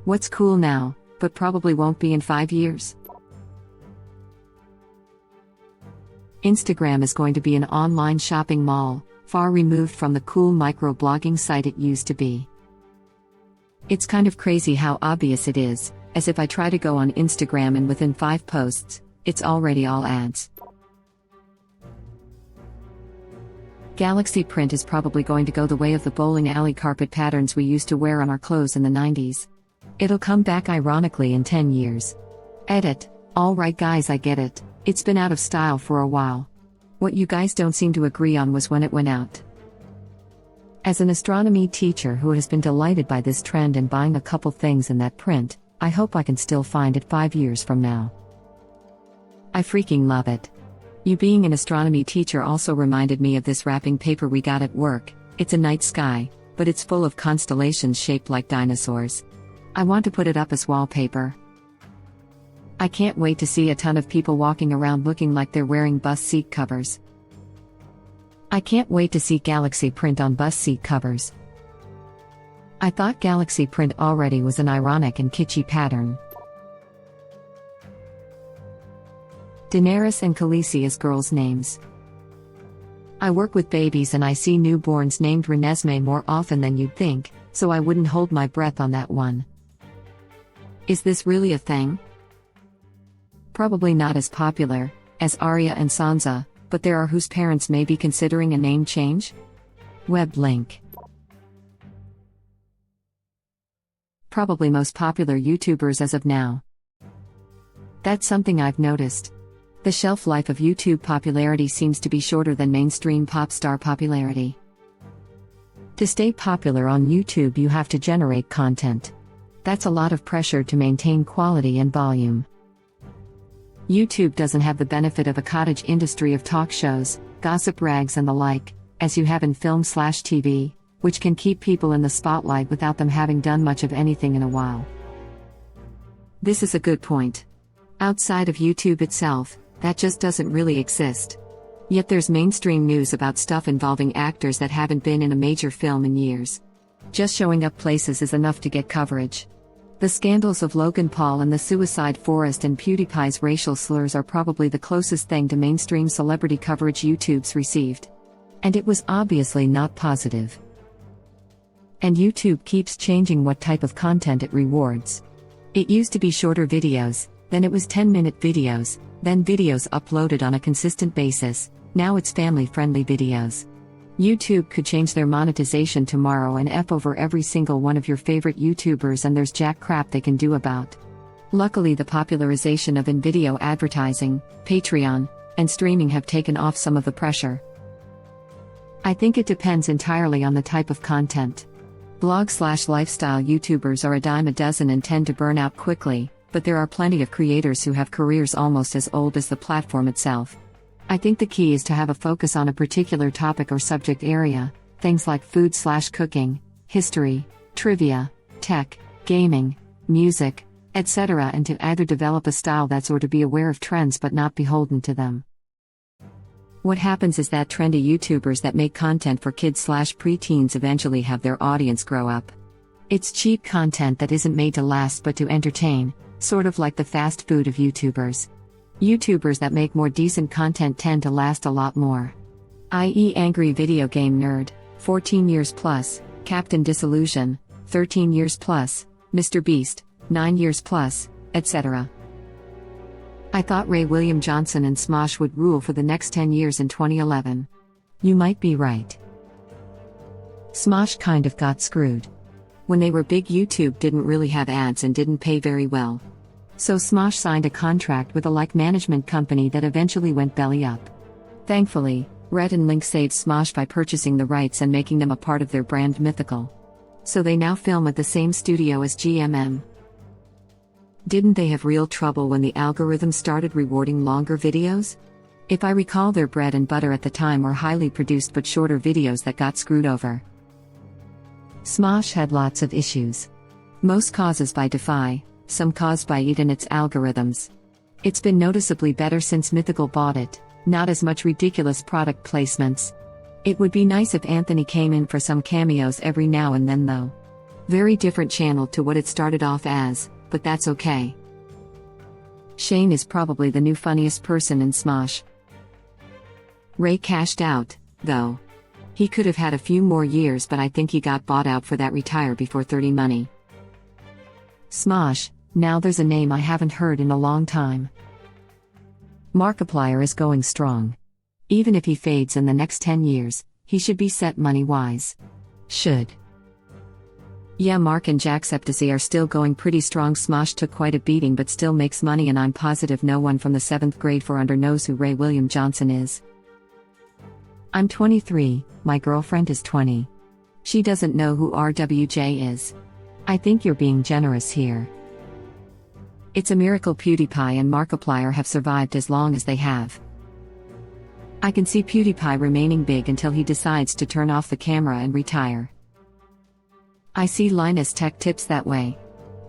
What's cool now, but probably won't be in 5 years? Instagram is going to be an online shopping mall, far removed from the cool microblogging site it used to be. It's kind of crazy how obvious it is, as if I try to go on Instagram and within 5 posts, it's already all ads. Galaxy print is probably going to go the way of the bowling alley carpet patterns we used to wear on our clothes in the 90s. It'll come back ironically in 10 years. Edit. Alright guys, I get it. It's been out of style for a while. What you guys don't seem to agree on was when it went out. As an astronomy teacher who has been delighted by this trend and buying a couple things in that print, I hope I can still find it 5 years from now. I freaking love it. You being an astronomy teacher also reminded me of this wrapping paper we got at work. It's a night sky, but it's full of constellations shaped like dinosaurs. I want to put it up as wallpaper. I can't wait to see a ton of people walking around looking like they're wearing bus seat covers. I can't wait to see Galaxy print on bus seat covers. I thought Galaxy print already was an ironic and kitschy pattern. Daenerys and Khaleesi as girls' names. I work with babies and I see newborns named Renesmee more often than you'd think, so I wouldn't hold my breath on that one. Is this really a thing? Probably not as popular as Arya and Sansa, but there are whose parents may be considering a name change? Web link. Probably most popular YouTubers as of now. That's something I've noticed. The shelf life of YouTube popularity seems to be shorter than mainstream pop star popularity. To stay popular on YouTube, you have to generate content. That's a lot of pressure to maintain quality and volume. YouTube doesn't have the benefit of a cottage industry of talk shows, gossip rags and the like, as you have in film/TV, which can keep people in the spotlight without them having done much of anything in a while. This is a good point. Outside of YouTube itself, that just doesn't really exist. Yet there's mainstream news about stuff involving actors that haven't been in a major film in years. Just showing up places is enough to get coverage. The scandals of Logan Paul and the Suicide Forest and PewDiePie's racial slurs are probably the closest thing to mainstream celebrity coverage YouTube's received. And it was obviously not positive. And YouTube keeps changing what type of content it rewards. It used to be shorter videos, then it was 10-minute videos, then videos uploaded on a consistent basis, now it's family-friendly videos. YouTube could change their monetization tomorrow and F over every single one of your favorite YouTubers, and there's jack crap they can do about. Luckily, the popularization of in-video advertising, Patreon, and streaming have taken off some of the pressure. I think it depends entirely on the type of content. Blog/lifestyle YouTubers are a dime a dozen and tend to burn out quickly, but there are plenty of creators who have careers almost as old as the platform itself. I think the key is to have a focus on a particular topic or subject area, things like food/cooking, history, trivia, tech, gaming, music, etc., and to either develop a style that's or to be aware of trends but not beholden to them. What happens is that trendy YouTubers that make content for kids/preteens eventually have their audience grow up. It's cheap content that isn't made to last but to entertain, sort of like the fast food of YouTubers. YouTubers that make more decent content tend to last a lot more. I.e. Angry Video Game Nerd, 14 years plus, Captain Disillusion, 13 years plus, Mr. Beast, 9 years plus, etc. I thought Ray William Johnson and Smosh would rule for the next 10 years in 2011. You might be right. Smosh kind of got screwed. When they were big, YouTube didn't really have ads and didn't pay very well. So Smosh signed a contract with a like management company that eventually went belly up. Thankfully, Rhett and Link saved Smosh by purchasing the rights and making them a part of their brand Mythical. So they now film at the same studio as GMM. Didn't they have real trouble when the algorithm started rewarding longer videos? If I recall, their bread and butter at the time were highly produced but shorter videos that got screwed over. Smosh had lots of issues. Most causes by Defy, some caused by it and its algorithms. It's been noticeably better since Mythical bought it, not as much ridiculous product placements. It would be nice if Anthony came in for some cameos every now and then though. Very different channel to what it started off as, but that's okay. Shane is probably the new funniest person in Smosh. Ray cashed out, though. He could have had a few more years, but I think he got bought out for that retire before 30 money. Smosh, now there's a name I haven't heard in a long time. Markiplier is going strong. Even if he fades in the next 10 years, he should be set money-wise. Should. Yeah, Mark and Jacksepticeye are still going pretty strong. Smosh took quite a beating but still makes money, and I'm positive no one from the 7th grade for under knows who Ray William Johnson is. I'm 23, my girlfriend is 20. She doesn't know who RWJ is. I think you're being generous here. It's a miracle PewDiePie and Markiplier have survived as long as they have. I can see PewDiePie remaining big until he decides to turn off the camera and retire. I see Linus Tech Tips that way.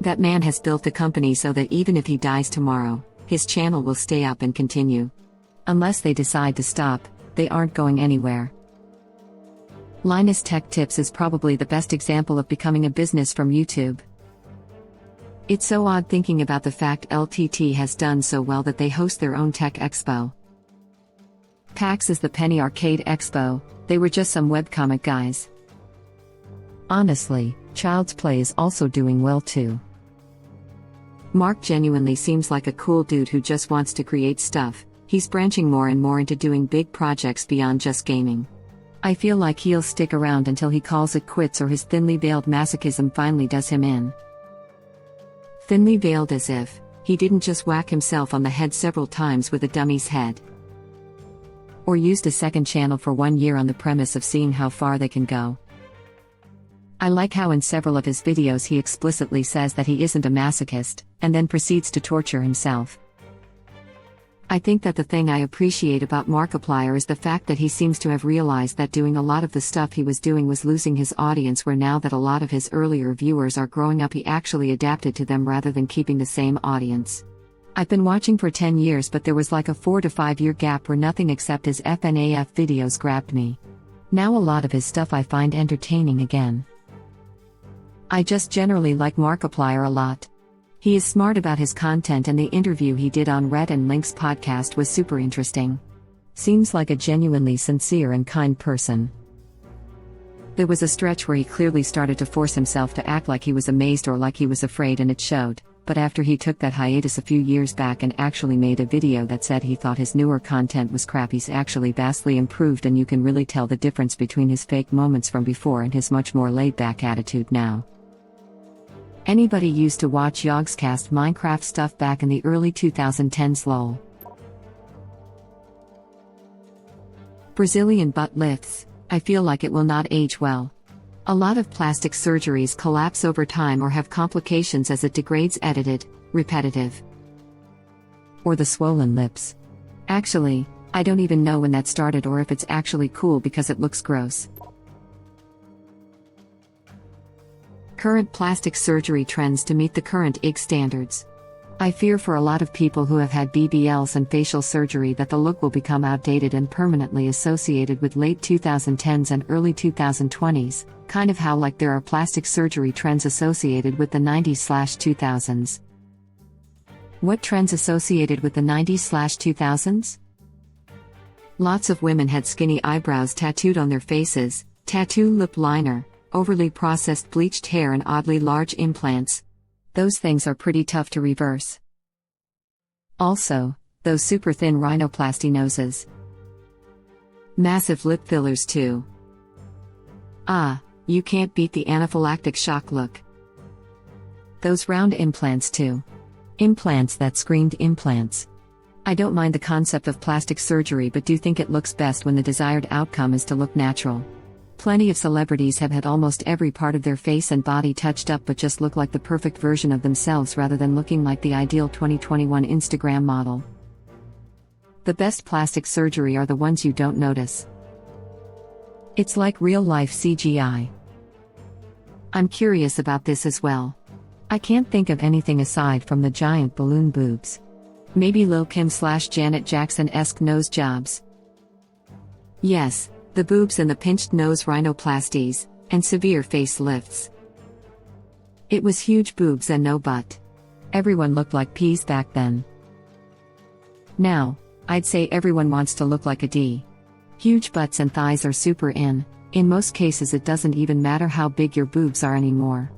That man has built the company so that even if he dies tomorrow, his channel will stay up and continue. Unless they decide to stop, they aren't going anywhere. Linus Tech Tips is probably the best example of becoming a business from YouTube. It's so odd thinking about the fact LTT has done so well that they host their own tech expo. PAX is the Penny Arcade Expo, they were just some webcomic guys. Honestly, Child's Play is also doing well too. Mark genuinely seems like a cool dude who just wants to create stuff. He's branching more and more into doing big projects beyond just gaming. I feel like he'll stick around until he calls it quits or his thinly veiled masochism finally does him in. Thinly veiled as if he didn't just whack himself on the head several times with a dummy's head. Or used a second channel for 1 year on the premise of seeing how far they can go. I like how in several of his videos he explicitly says that he isn't a masochist, and then proceeds to torture himself. I think that the thing I appreciate about Markiplier is the fact that he seems to have realized that doing a lot of the stuff he was doing was losing his audience, where now that a lot of his earlier viewers are growing up he actually adapted to them rather than keeping the same audience. I've been watching for 10 years, but there was like a 4 to 5 year gap where nothing except his FNAF videos grabbed me. Now a lot of his stuff I find entertaining again. I just generally like Markiplier a lot. He is smart about his content, and the interview he did on Rhett and Link's podcast was super interesting. Seems like a genuinely sincere and kind person. There was a stretch where he clearly started to force himself to act like he was amazed or like he was afraid, and it showed, but after he took that hiatus a few years back and actually made a video that said he thought his newer content was crap, he's actually vastly improved, and you can really tell the difference between his fake moments from before and his much more laid-back attitude now. Anybody used to watch Yogscast Minecraft stuff back in the early 2010s lol. Brazilian butt lifts, I feel like it will not age well. A lot of plastic surgeries collapse over time or have complications as it degrades. Edited, repetitive. Or the swollen lips. Actually, I don't even know when that started or if it's actually cool because it looks gross. Current plastic surgery trends to meet the current IG standards. I fear for a lot of people who have had BBLs and facial surgery that the look will become outdated and permanently associated with late 2010s and early 2020s, kind of how like there are plastic surgery trends associated with the 90s/2000s. What trends associated with the 90s/2000s? Lots of women had skinny eyebrows tattooed on their faces, tattoo lip liner, overly processed bleached hair, and oddly large implants. Those things are pretty tough to reverse. Also, those super thin rhinoplasty noses. Massive lip fillers too. Ah, you can't beat the anaphylactic shock look. Those round implants too. Implants that screamed implants. I don't mind the concept of plastic surgery, but do think it looks best when the desired outcome is to look natural. Plenty of celebrities have had almost every part of their face and body touched up but just look like the perfect version of themselves rather than looking like the ideal 2021 Instagram model. The best plastic surgery are the ones you don't notice. It's like real-life CGI. I'm curious about this as well. I can't think of anything aside from the giant balloon boobs. Maybe Lil Kim/Janet Jackson-esque nose jobs. Yes, the boobs and the pinched nose rhinoplasties, and severe face lifts. It was huge boobs and no butt. Everyone looked like peas back then. Now, I'd say everyone wants to look like a D. Huge butts and thighs are super in most cases it doesn't even matter how big your boobs are anymore.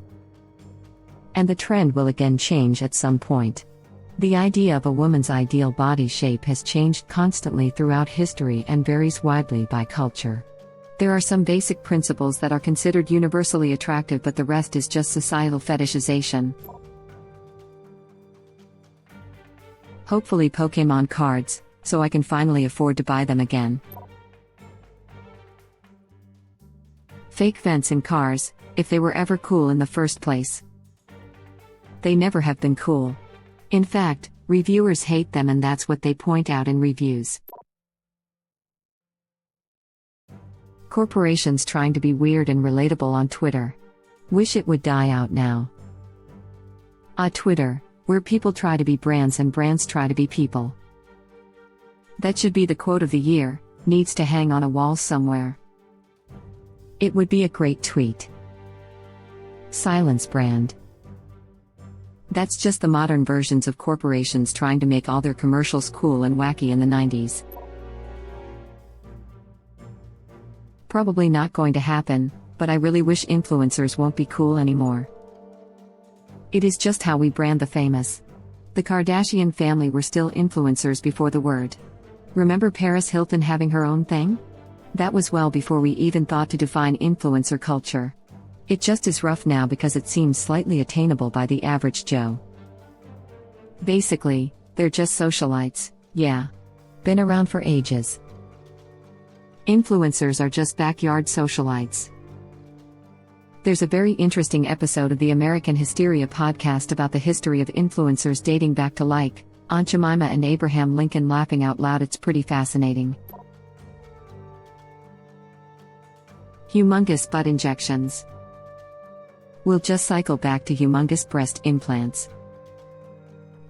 And the trend will again change at some point. The idea of a woman's ideal body shape has changed constantly throughout history and varies widely by culture. There are some basic principles that are considered universally attractive, but the rest is just societal fetishization. Hopefully Pokémon cards, so I can finally afford to buy them again. Fake vents in cars, if they were ever cool in the first place. They never have been cool. In fact, reviewers hate them, and that's what they point out in reviews. Corporations trying to be weird and relatable on Twitter. Wish it would die out now. Twitter, where people try to be brands and brands try to be people. That should be the quote of the year, needs to hang on a wall somewhere. It would be a great tweet. Silence brand. That's just the modern versions of corporations trying to make all their commercials cool and wacky in the 90s. Probably not going to happen, but I really wish influencers won't be cool anymore. It is just how we brand the famous. The Kardashian family were still influencers before the word. Remember Paris Hilton having her own thing? That was well before we even thought to define influencer culture. It just is rough now because it seems slightly attainable by the average Joe. Basically, they're just socialites, yeah. Been around for ages. Influencers are just backyard socialites. There's a very interesting episode of the American Hysteria podcast about the history of influencers dating back to like Aunt Jemima and Abraham Lincoln. Laughing out loud, it's pretty fascinating. Humongous butt injections. We'll just cycle back to humongous breast implants.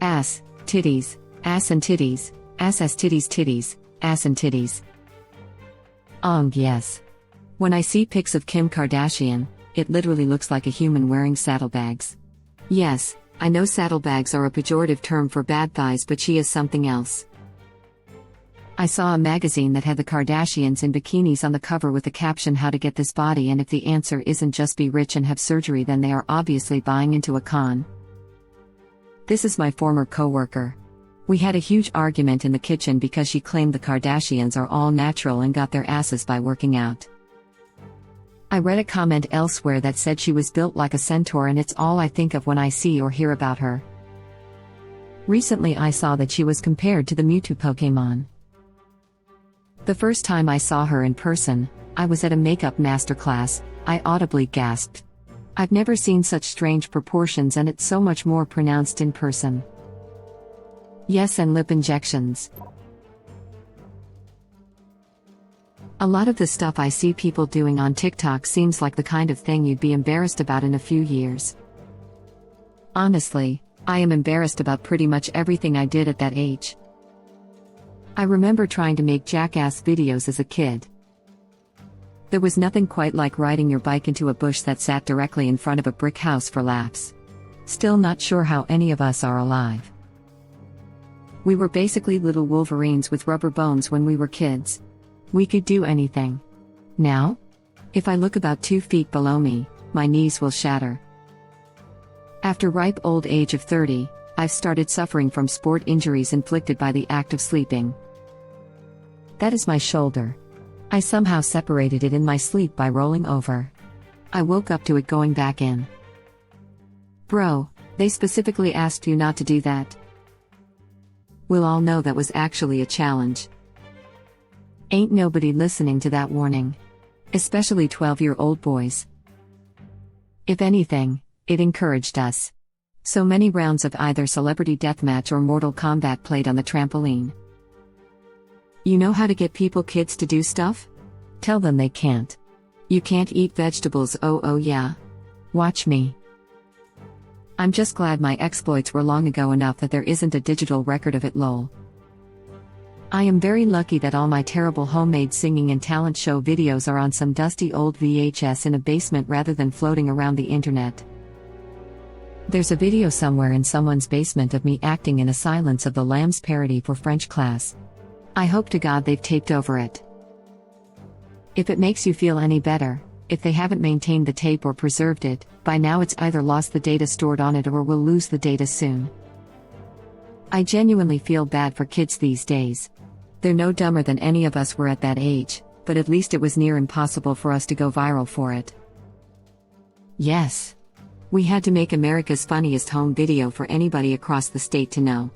Ass, titties, ass and titties, ass titties titties, ass and titties. Yes. When I see pics of Kim Kardashian, it literally looks like a human wearing saddlebags. Yes, I know saddlebags are a pejorative term for bad thighs, but she is something else. I saw a magazine that had the Kardashians in bikinis on the cover with the caption, "How to get this body," and if the answer isn't just be rich and have surgery, then they are obviously buying into a con. This is my former coworker. We had a huge argument in the kitchen because she claimed the Kardashians are all natural and got their asses by working out. I read a comment elsewhere that said she was built like a centaur, and it's all I think of when I see or hear about her. Recently I saw that she was compared to the Mewtwo Pokémon. The first time I saw her in person, I was at a makeup masterclass. I audibly gasped. I've never seen such strange proportions, and it's so much more pronounced in person. Yes, and lip injections. A lot of the stuff I see people doing on TikTok seems like the kind of thing you'd be embarrassed about in a few years. Honestly, I am embarrassed about pretty much everything I did at that age. I remember trying to make jackass videos as a kid. There was nothing quite like riding your bike into a bush that sat directly in front of a brick house for laughs. Still not sure how any of us are alive. We were basically little Wolverines with rubber bones when we were kids. We could do anything. Now? If I look about 2 feet below me, my knees will shatter. After ripe old age of 30, I've started suffering from sport injuries inflicted by the act of sleeping. That is my shoulder. I somehow separated it in my sleep by rolling over. I woke up to it going back in. Bro, they specifically asked you not to do that. We'll all know that was actually a challenge. Ain't nobody listening to that warning. Especially 12-year-old boys. If anything, it encouraged us. So many rounds of either Celebrity Deathmatch or Mortal Kombat played on the trampoline. You know how to get kids to do stuff? Tell them they can't. You can't eat vegetables, oh yeah. Watch me. I'm just glad my exploits were long ago enough that there isn't a digital record of it, lol. I am very lucky that all my terrible homemade singing and talent show videos are on some dusty old VHS in a basement rather than floating around the internet. There's a video somewhere in someone's basement of me acting in a Silence of the Lambs parody for French class. I hope to God they've taped over it. If it makes you feel any better, if they haven't maintained the tape or preserved it, by now it's either lost the data stored on it or will lose the data soon. I genuinely feel bad for kids these days. They're no dumber than any of us were at that age, but at least it was near impossible for us to go viral for it. Yes. We had to make America's funniest home video for anybody across the state to know.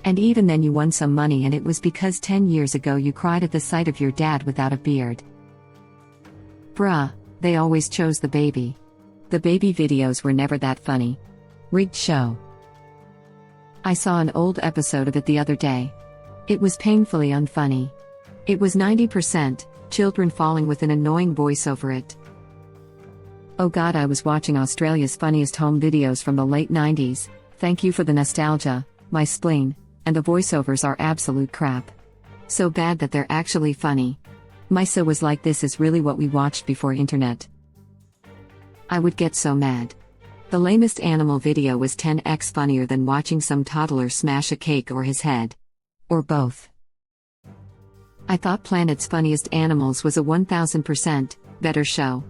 And even then you won some money, and it was because 10 years ago you cried at the sight of your dad without a beard. Bruh, they always chose the baby. The baby videos were never that funny. Rigged show. I saw an old episode of it the other day. It was painfully unfunny. It was 90% children falling with an annoying voice over it. Oh God, I was watching Australia's funniest home videos from the late 90s, thank you for the nostalgia, my spleen, and the voiceovers are absolute crap. So bad that they're actually funny. Misa was like, this is really what we watched before internet. I would get so mad. The lamest animal video was 10x funnier than watching some toddler smash a cake or his head. Or both. I thought Planet's Funniest Animals was a 1000% better show.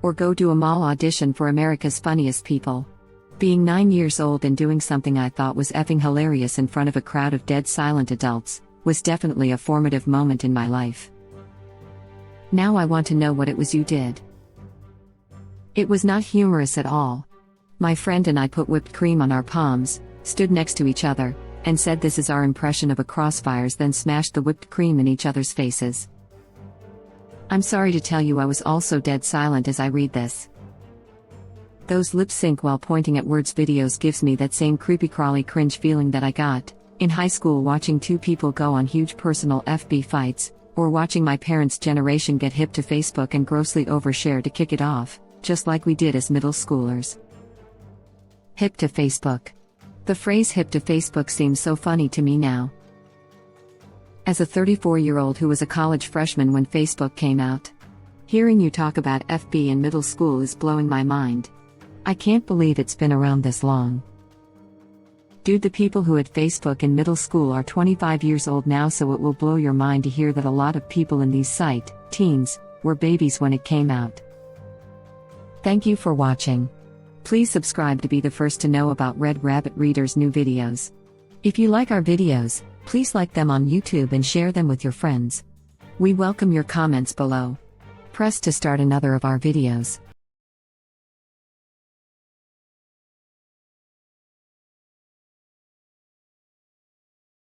Or go do a mall audition for America's Funniest People. Being 9 years old and doing something I thought was effing hilarious in front of a crowd of dead silent adults was definitely a formative moment in my life. Now I want to know what it was you did. It was not humorous at all. My friend and I put whipped cream on our palms, stood next to each other, and said this is our impression of a crossfires, then smashed the whipped cream in each other's faces. I'm sorry to tell you I was also dead silent as I read this. Those lip sync while pointing at words videos gives me that same creepy crawly cringe feeling that I got in high school watching two people go on huge personal FB fights, or watching my parents' generation get hip to Facebook and grossly overshare to kick it off, just like we did as middle schoolers. Hip to Facebook. The phrase hip to Facebook seems so funny to me now. As a 34-year-old who was a college freshman when Facebook came out, hearing you talk about FB in middle school is blowing my mind. I can't believe it's been around this long. Dude, the people who had Facebook in middle school are 25 years old now, so it will blow your mind to hear that a lot of people in these teens, were babies when it came out. Thank you for watching. Please subscribe to be the first to know about Red Rabbit Reader's new videos. If you like our videos, please like them on YouTube and share them with your friends. We welcome your comments below. Press to start another of our videos.